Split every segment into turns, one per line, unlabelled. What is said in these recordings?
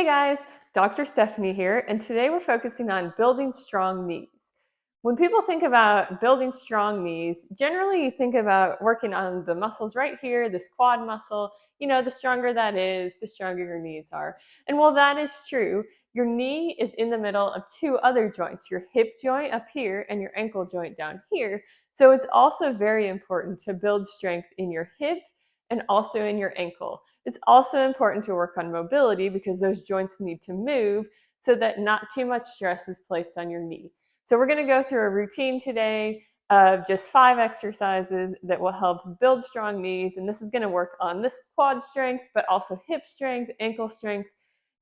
Hey guys, Dr. Stephanie here, and today we're focusing on building strong knees. When people think about building strong knees, generally you think about working on the muscles right here, this quad muscle. The stronger that is, the stronger your knees are. And while that is true, your knee is in the middle of two other joints, your hip joint up here and your ankle joint down here. So it's also very important to build strength in your hip and also in your ankle. It's also important to work on mobility because those joints need to move so that not too much stress is placed on your knee. So we're going to go through a routine today of just 5 exercises that will help build strong knees. And this is going to work on this quad strength, but also hip strength, ankle strength.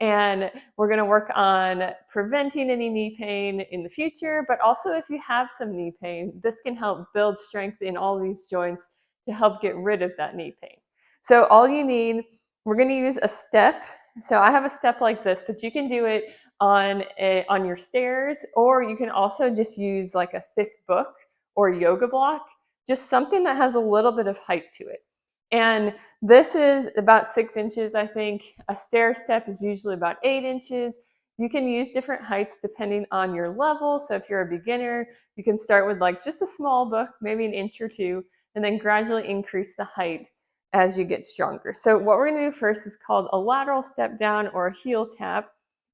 And we're going to work on preventing any knee pain in the future, but also if you have some knee pain, this can help build strength in all these joints to help get rid of that knee pain. So all you need, we're going to use a step. So I have a step like this, but you can do it on your stairs, or you can also just use like a thick book or yoga block, just something that has a little bit of height to it. And this is about 6 inches, I think. A stair step is usually about 8 inches. You can use different heights depending on your level. So if you're a beginner, you can start with like just a small book, maybe an inch or two, and then gradually increase the height as you get stronger. So what we're going to do first is called a lateral step down or a heel tap.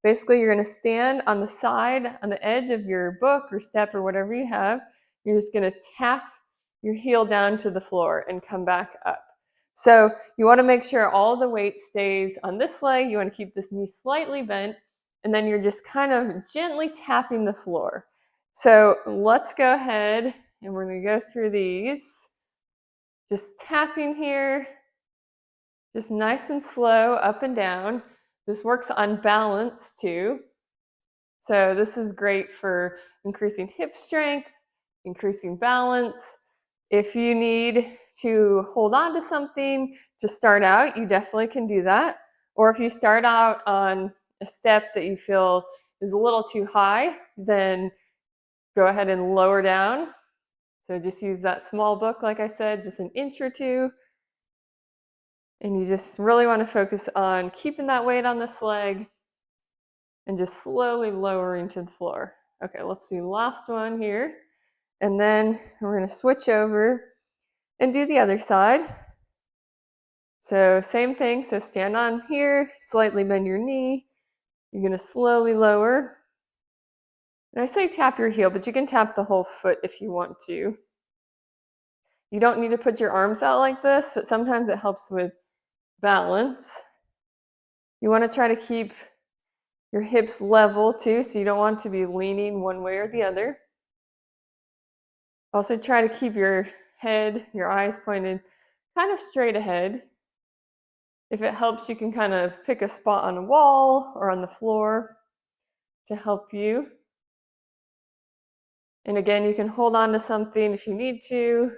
Basically, you're going to stand on the side, on the edge of your book or step or whatever you have. You're just going to tap your heel down to the floor and come back up. So you want to make sure all the weight stays on this leg. You want to keep this knee slightly bent, and then you're just kind of gently tapping the floor. So let's go ahead and we're going to go through these. Just tapping here, just nice and slow, up and down. This works on balance too. So this is great for increasing hip strength, increasing balance. If you need to hold on to something to start out, you definitely can do that. Or if you start out on a step that you feel is a little too high, then go ahead and lower down. So just use that small book, like I said, just an inch or two. And you just really want to focus on keeping that weight on this leg and just slowly lowering to the floor. Okay, let's do the last one here. And then we're going to switch over and do the other side. So same thing. So stand on here, slightly bend your knee. You're going to slowly lower. And I say tap your heel, but you can tap the whole foot if you want to. You don't need to put your arms out like this, but sometimes it helps with balance. You want to try to keep your hips level too, so you don't want to be leaning one way or the other. Also try to keep your head, your eyes pointed kind of straight ahead. If it helps, you can kind of pick a spot on a wall or on the floor to help you. And again, you can hold on to something if you need to,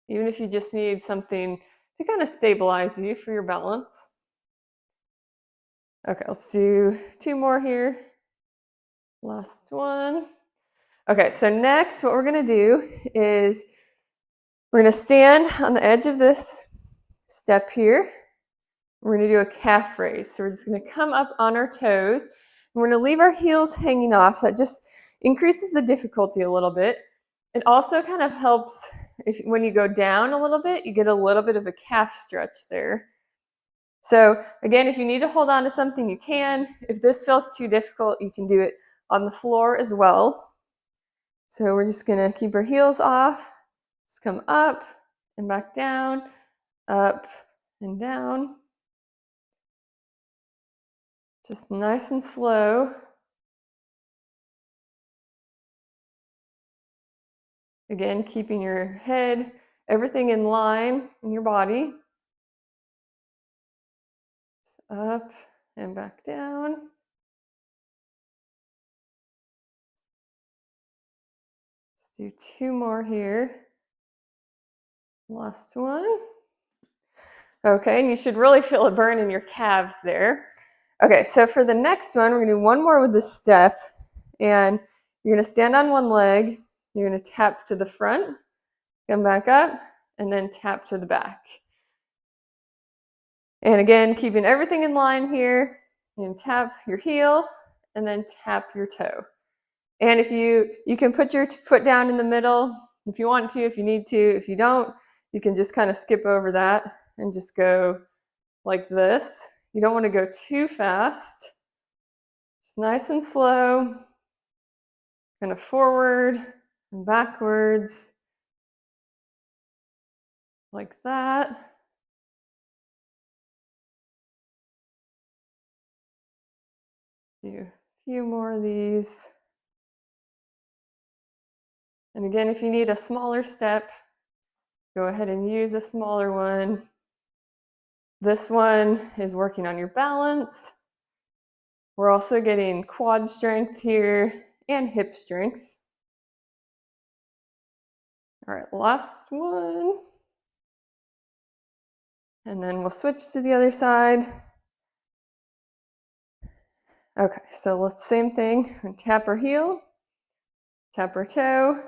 even if you just need something to kind of stabilize you for your balance. Okay, let's do 2 more here. Last one. Okay, so next what we're going to do is we're going to stand on the edge of this step here. We're going to do a calf raise. So we're just going to come up on our toes. And we're going to leave our heels hanging off. That just increases the difficulty a little bit. It also kind of helps when you go down a little bit, you get a little bit of a calf stretch there. So again, if you need to hold on to something, you can. If this feels too difficult, you can do it on the floor as well. So we're just going to keep our heels off. Just come up and back down, up and down. Just nice and slow. Again, keeping your head, everything in line in your body. Just up and back down. Let's do 2 more here. Last one. Okay, and you should really feel a burn in your calves there. Okay, so for the next one, we're going to do 1 more with this step. And you're going to stand on one leg. You're going to tap to the front, come back up, and then tap to the back. And again, keeping everything in line here. And tap your heel and then tap your toe. And if you can put your foot down in the middle if you want to, if you need to. If you don't, you can just kind of skip over that and just go like this. You don't want to go too fast. It's nice and slow, kind of forward and backwards, like that. Do a few more of these. And again, if you need a smaller step, go ahead and use a smaller one. This one is working on your balance. We're also getting quad strength here and hip strength. All right, last one. And then we'll switch to the other side. Okay, so let's same thing. Tap our heel, tap our toe.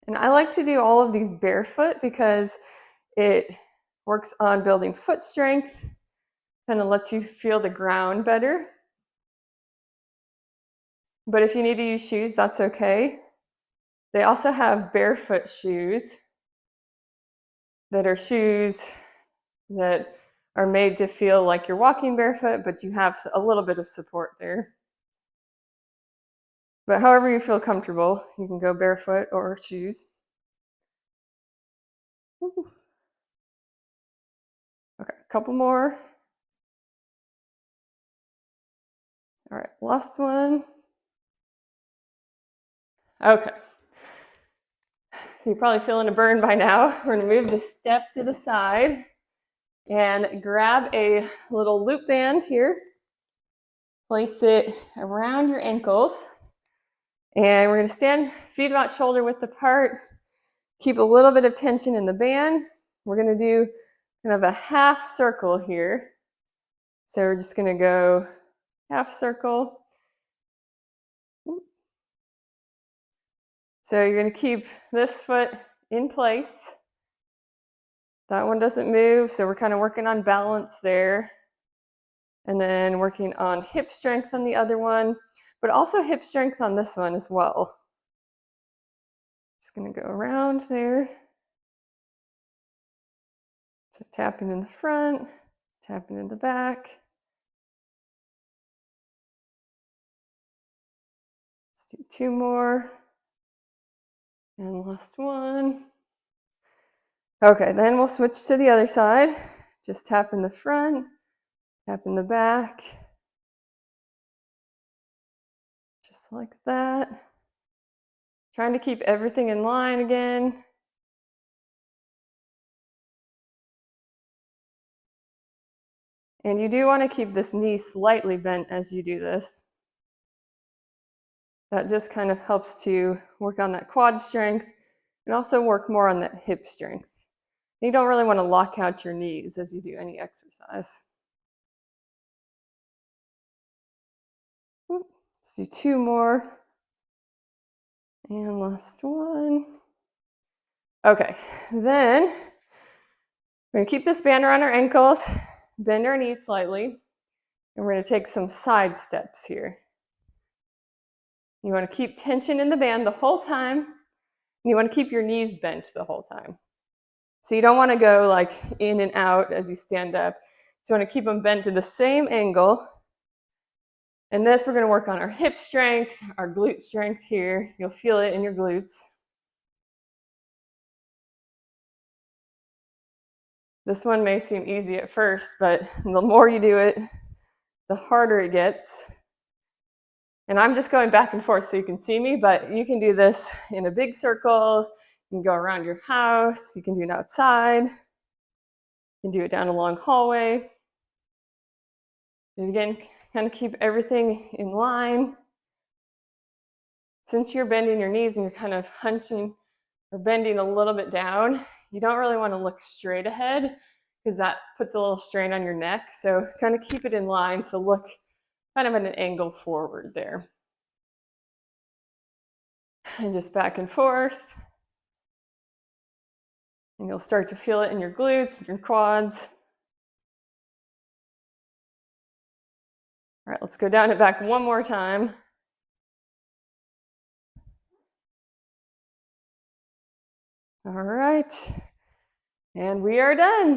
And I like to do all of these barefoot because it works on building foot strength, kind of lets you feel the ground better. But if you need to use shoes, that's okay. They also have barefoot shoes that are shoes that are made to feel like you're walking barefoot, but you have a little bit of support there. But however you feel comfortable, you can go barefoot or shoes. Ooh. Okay, a couple more. All right, last one. Okay. So you're probably feeling a burn by now. We're gonna move the step to the side and grab a little loop band here. Place it around your ankles. And we're gonna stand feet about shoulder width apart. Keep a little bit of tension in the band. We're gonna do kind of a half circle here. So we're just gonna go half circle. So you're gonna keep this foot in place. That one doesn't move, so we're kind of working on balance there. And then working on hip strength on the other one, but also hip strength on this one as well. Just gonna go around there. So tapping in the front, tapping in the back. Let's do two more. And last one. Okay, then we'll switch to the other side. Just tap in the front, tap in the back. Just like that. Trying to keep everything in line again. And you do want to keep this knee slightly bent as you do this. That just kind of helps to work on that quad strength and also work more on that hip strength. You don't really want to lock out your knees as you do any exercise. Let's do two more. And last one. Okay, then we're gonna keep this band around our ankles, bend our knees slightly, and we're gonna take some side steps here. You wanna keep tension in the band the whole time, and you wanna keep your knees bent the whole time. So you don't wanna go like in and out as you stand up. So you wanna keep them bent to the same angle. And this, we're gonna work on our hip strength, our glute strength here. You'll feel it in your glutes. This one may seem easy at first, but the more you do it, the harder it gets. And I'm just going back and forth so you can see me, but you can do this in a big circle. You can go around your house. You can do it outside. You can do it down a long hallway. And again, kind of keep everything in line. Since you're bending your knees and you're kind of hunching or bending a little bit down, you don't really want to look straight ahead because that puts a little strain on your neck. So kind of keep it in line. So look kind of at an angle forward there. And just back and forth. And you'll start to feel it in your glutes and your quads. All right, let's go down it back one more time. All right, and we are done.